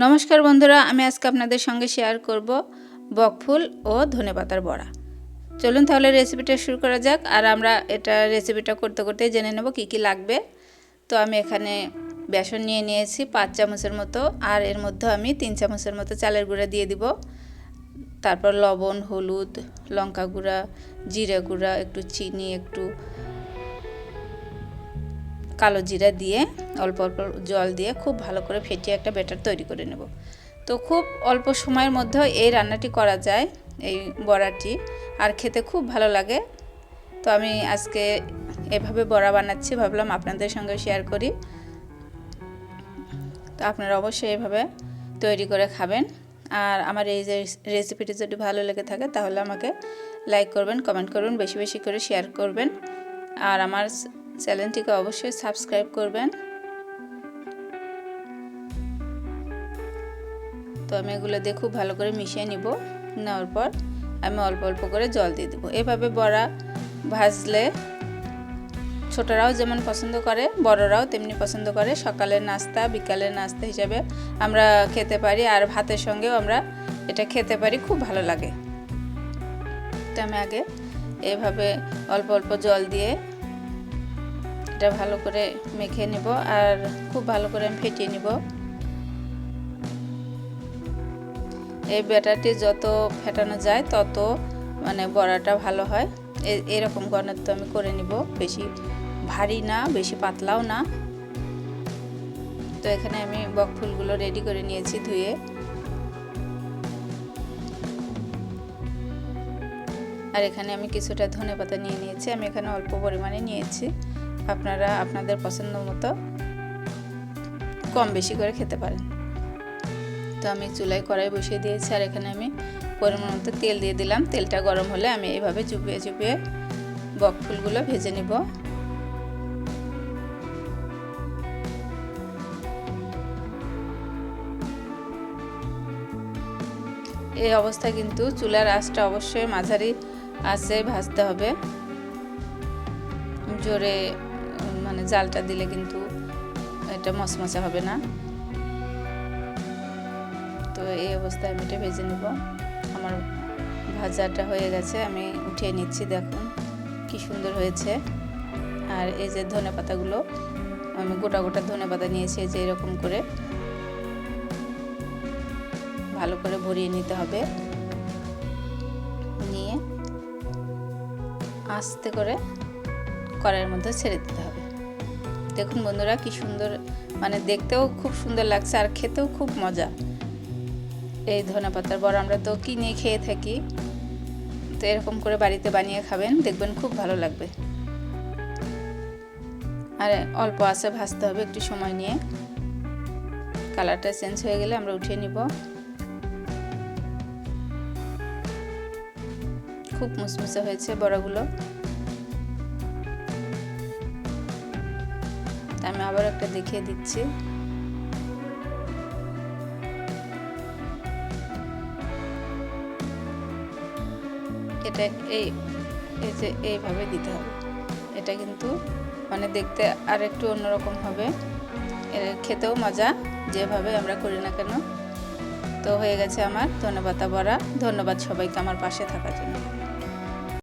নমস্কার বন্ধুরা, আমি আজকে আপনাদের সঙ্গে শেয়ার করব বকফুল ও ধনেপাতার বড়া। চলুন তাহলে রেসিপিটা শুরু করা যাক। আর আমরা এটা রেসিপিটা করতে করতে জেনে নেব কি কি লাগবে। তো আমি এখানে বেসন নিয়ে নিয়েছি 5 চামচের মতো, আর এর মধ্যে আমি 3 চামচের মতো চালের গুঁড়া দিয়ে দিব। তারপর লবণ, হলুদ, লঙ্কা গুঁড়া, জিরা গুঁড়া, একটু চিনি, একটু কালো জিরা দিয়ে অল্প অল্প জল দিয়ে খুব ভালো করে ফেটিয়ে একটা ব্যাটার তৈরি করে নেব। তো খুব অল্প সময়ের মধ্যে এই রান্নাটি করা যায়, এই বড়াটি, আর খেতে খুব ভালো লাগে। তো আমি আজকে এভাবে বড়া বানাচ্ছি, ভাবলাম আপনাদের সঙ্গে শেয়ার করি। তো আপনারা অবশ্যই এভাবে তৈরি করে খাবেন। আর আমার এই যে রেসিপিটি যদি ভালো লেগে থাকে তাহলে আমাকে লাইক করবেন, কমেন্ট করবেন, বেশি বেশি করে শেয়ার করবেন। আর আমার চ্যানেলটিকে অবশ্যই সাবস্ক্রাইব করবেন। তো আমি এগুলো দিয়ে খুব ভালো করে মিশিয়ে নিব। নেওয়ার পর আমি অল্প অল্প করে জল দিয়ে দেবো। এভাবে বড়া ভাজলে ছোটরাও যেমন পছন্দ করে, বড়রাও তেমনি পছন্দ করে। সকালের নাস্তা, বিকালের নাস্তা হিসাবে আমরা খেতে পারি, আর ভাতের সঙ্গেও আমরা এটা খেতে পারি, খুব ভালো লাগে। তো আমি আগে এভাবে অল্প অল্প জল দিয়ে এটা ভালো করে মেখে নেব, আর খুব ভালো করে আমি ফেটিয়ে নেব। এই ব্যাটারটি যত ফেটানো যায় তত বড়াটা ভালো হয়। এরকম ঘনত্ব আমি করে নিব, বেশি ভারী না, বেশি পাতলাও না। তো এখানে আমি বকফুলগুলো রেডি করে নিয়েছি ধুয়ে। আর এখানে আমি কিছুটা ধনেপাতা নিয়ে নিয়েছি। আমি এখানে অল্প পরিমাণে নিয়েছি, আপনারা আপনাদের পছন্দ মতো কম বেশি করে খেতে পারেন। তো আমি চুলায় কড়াই বসিয়ে দিয়েছি, আর এখানে আমি পরিমাণ মতো তেল দিয়ে দিলাম। তেলটা গরম হলে আমি এইভাবে চুপিয়ে চুপিয়ে বকফুলগুলো ভেজে নিব। এই অবস্থায় কিন্তু চুলার আঁচটা অবশ্যই মাঝারি আঁচে ভাজতে হবে। জোরে জালটা দিলে কিন্তু এটা মচমচে হবে না। তো এই অবস্থায় আমি এটা ভেজে নেব। আমার ভাজাটা হয়ে গেছে, আমি উঠিয়ে নিচ্ছি। দেখুন কি সুন্দর হয়েছে। আর এই যে ধনেপাতাগুলো, আমি গোটা গোটা ধনেপাতা নিয়েছি, এই যে এরকম করে ভালো করে ভরিয়ে নিতে হবে। নিয়ে আস্তে করে কড়াইয়ের মধ্যে ছেড়ে দিতে হবে। দেখুন বন্ধুরা কি সুন্দর, দেখতেও খুব সুন্দর লাগছে, আর খেতেও খুব মজা। এই ধনেপাতার বড়া আমরা তো কিনে খেয়ে থাকি, তো এরকম করে বাড়িতে বানিয়ে খাবেন, দেখবেন খুব ভালো লাগবে। আর অল্প আঁচে ভাজতে হবে একটু সময় নিয়ে। কালারটা চেঞ্জ হয়ে গেলে আমরা উঠিয়ে নিব। খুব মুচমুচে হয়েছে বড়াগুলো। আমি আবার একটা দেখিয়ে দিচ্ছি। এটা এই যে এইভাবে দিতে হবে। এটা কিন্তু দেখতে আর একটু অন্যরকম হবে, খেতেও মজা, যেভাবে আমরা করি না কেন। তো হয়ে গেছে আমার ধনেপাতা বড়া। ধন্যবাদ সবাইকে আমার পাশে থাকার জন্য।